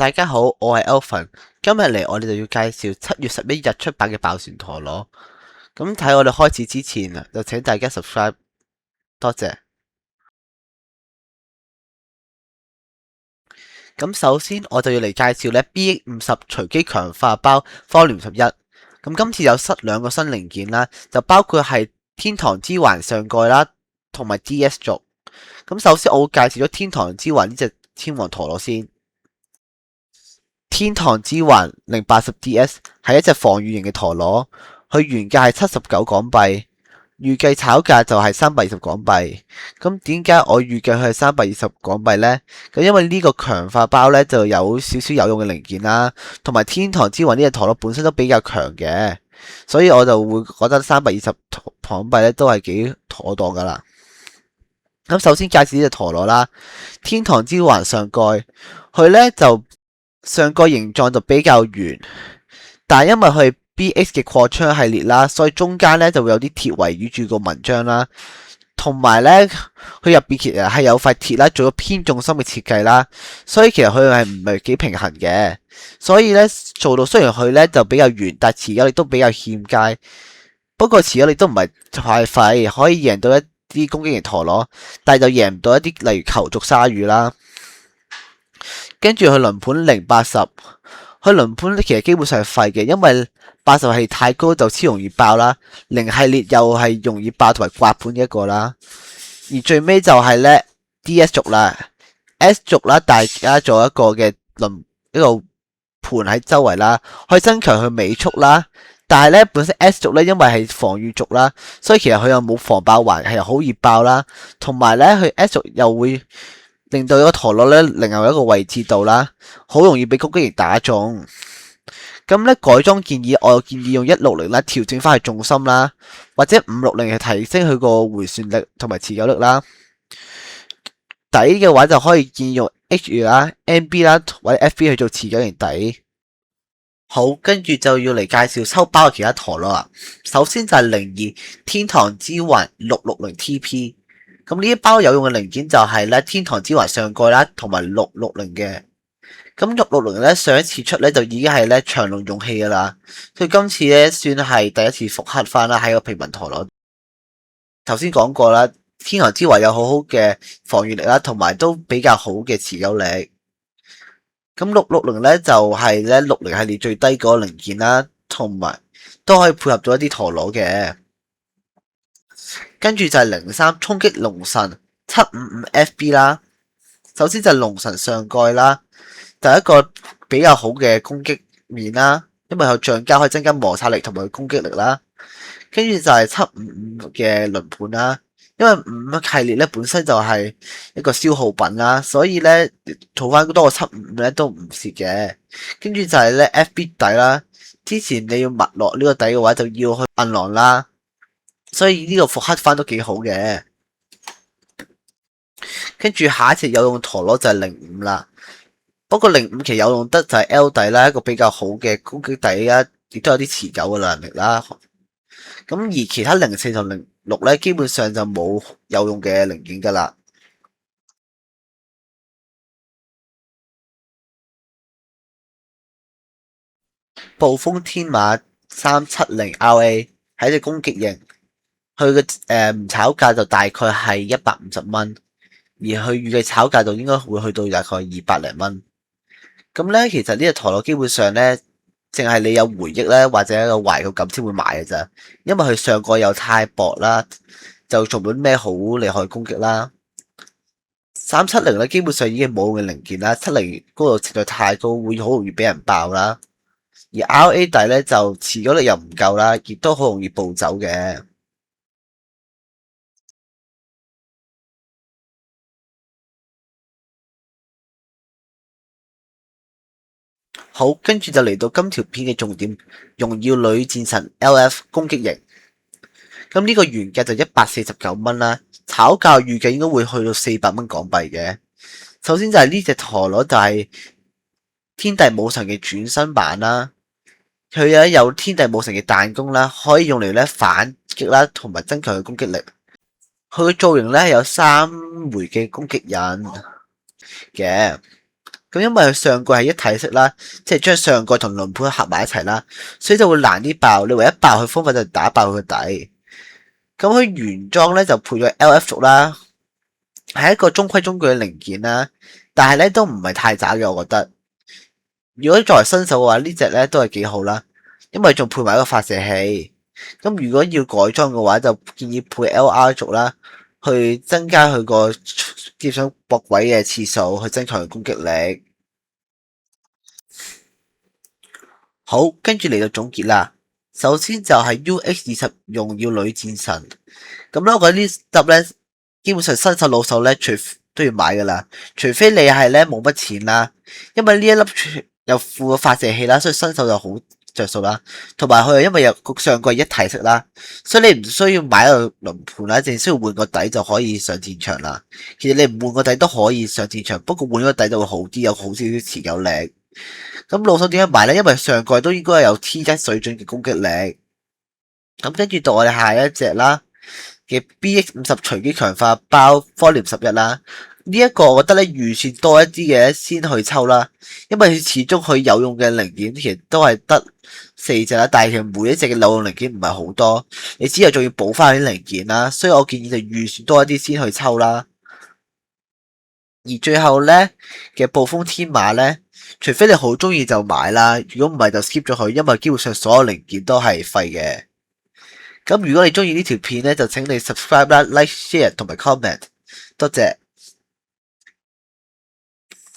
大家好，我係 Elvin，今日嚟我哋就要介紹7月11日出版嘅爆旋陀螺。咁睇我哋開始之前啊，就請大家 subscribe，多謝。咁首先我就要嚟介紹咧 BX50隨機強化包 Volume 11。咁今次有兩個新零件啦，就包括係天堂之環上蓋啦，同埋 DS 軸。咁首先我會介紹咗天堂之環呢隻天王陀螺先。天堂之環080DS 係一隻防禦型嘅陀螺，佢原價係79港幣，預計炒價就係320港幣。咁點解我預計佢係320港幣呢？咁因為呢個強化包呢就有少少有用嘅零件啦，同埋天堂之環呢隻陀螺本身都比較強嘅，所以我就會覺得320港幣呢都係幾妥當噶啦。咁首先介紹呢隻陀螺啦，天堂之環上蓋，佢呢就上蓋形狀就比較圓，但係因為佢係 BX 嘅擴張系列啦，所以中間咧就會有啲鐵圍繞住個紋章啦，同埋咧佢入邊其實係有塊鐵啦，做咗偏重心嘅設計啦，所以其實佢係唔係幾平衡嘅，所以咧做到雖然佢咧就比較圓，但係持久力都比較欠佳。不過持久力都唔係太廢，可以贏到一啲攻擊型陀螺，但係就贏唔到一啲例如球族鯊魚啦。跟住佢輪盤080，佢輪盤其實基本上係廢嘅，因為80係太高就超容易爆啦，0系列又係容易爆同埋刮盤嘅一個啦。而最尾就係咧 DS 軸啦，S 軸啦，大家做一個嘅一個盤喺周圍啦，可以增強佢尾速啦。但係咧本身 S 軸咧因為係防禦軸啦，所以其實佢又冇防爆環，係好易爆啦。同埋咧佢 S 軸又會令到個陀螺咧，另外一個位置度啦，好容易俾攻擊型打中。咁咧改裝建議，我建議用160啦，調整翻去重心啦，或者560去提升佢個回旋力同埋持久力啦。底嘅話就可以建議用 H 啦、NB 啦或者 FB 去做持久型底。好，跟住就要嚟介紹抽包嘅其他陀螺啦。首先就係02天堂之環660TP。咁呢一包有用嘅零件就係咧天堂之環上蓋啦，同埋660嘅。咁660咧上一次出咧就已經係咧長龍勇氣噶啦，所以今次咧算係第一次復刻翻啦喺個平民陀螺。頭先講過啦，天堂之環有好好嘅防禦力啦，同埋都比較好嘅持久力。咁660咧就係咧60系列最低嗰個零件啦，同埋都可以配合到一啲陀螺嘅。跟住就係03衝擊龍神755FB 啦。首先就係龍神上蓋啦，第一個比較好嘅攻擊面啦，因為有橡膠可以增加摩擦力同埋攻擊力啦。跟住就係755嘅輪盤啦，因為5系列咧本身就係一個消耗品啦，所以咧儲翻多個755咧都唔蝕嘅。跟住就係咧 FB 底啦，之前你要密落呢個底嘅話就要去銀狼啦。所以呢個復刻翻都幾好嘅。跟住下一隻有用陀螺就係05啦，不過05其實有用得就係 L 底啦，一個比較好嘅攻擊底啦，亦都有啲持久嘅能力啦。咁而其他04同06咧，基本上就冇有用嘅零件噶啦。暴風天馬370RA 係一隻攻擊型。佢嘅唔炒價就大概係150蚊，而佢預計炒價就應該會去到大概200零蚊。咁咧，其實呢隻陀螺基本上咧，淨係你有回憶咧，或者有懷舊感先會買嘅咋，因為佢上蓋又太薄啦，就做唔到咩好厲害攻擊啦。370咧，基本上已經冇用嘅零件啦，70高度實在太高，會好容易俾人爆啦。而 RA 底咧就持久力又唔夠啦，亦都好容易暴走嘅。好，跟住就嚟到今條片嘅重點，榮耀女戰神 LF 攻擊型。咁呢個原價就149蚊啦，炒價預計應該會去到400蚊港幣嘅。首先就係呢隻陀螺就係天帝武神嘅轉身版啦，佢有天帝武神嘅彈弓啦，可以用嚟咧反擊啦，同埋增強佢攻擊力。佢嘅造型咧有3枚嘅攻擊印嘅。咁因為佢上蓋係一體式啦，即係將上蓋同輪盤合埋一齊啦，所以就會難啲爆。你唯一爆佢方法就係打爆佢個底。咁佢原裝咧就配咗 LF 軸啦，係一個中規中矩嘅零件啦，但係咧都唔係太渣嘅，我覺得。如果作為新手嘅話，呢隻咧都係幾好啦，因為仲配埋一個發射器。咁如果要改裝嘅話，就建議配 LR 軸啦，去增加佢個接上駁位嘅次數，去增強佢攻擊力。好，跟住嚟到總結啦。首先就係 UX20榮耀女戰神。咁咧，我覺得呢執咧，基本上新手老手咧，都要買噶啦。除非你係咧冇乜錢啦，因為呢一粒有副個發射器啦，所以新手就好着數啦。同埋佢因為有個上蓋一體式啦，所以你唔需要買個輪盤啦，淨需要換個底就可以上戰場啦。其實你唔換個底都可以上戰場，不過換個底就會好啲，有好少少持久力。咁老手點解買呢？因為上蓋都應該有 T1 水準嘅攻擊力。咁跟住到我哋下一隻啦嘅 BX50 隨機強化包科廉11啦。呢一個我覺得咧預算多一啲嘅先去抽啦，因為始終佢有用嘅零件其實都係得4隻啦，但係其實每一隻嘅有用零件唔係好多，你之後仲要補翻啲零件啦，所以我建議就預算多一啲先去抽啦。而最後咧嘅暴風天馬咧，除非你好中意就買啦，如果唔係就 skip 咗佢，因為基本上所有零件都係廢嘅。咁如果你中意呢條片咧，就請你 subscribe 啦、like、share 同埋 comment，多謝。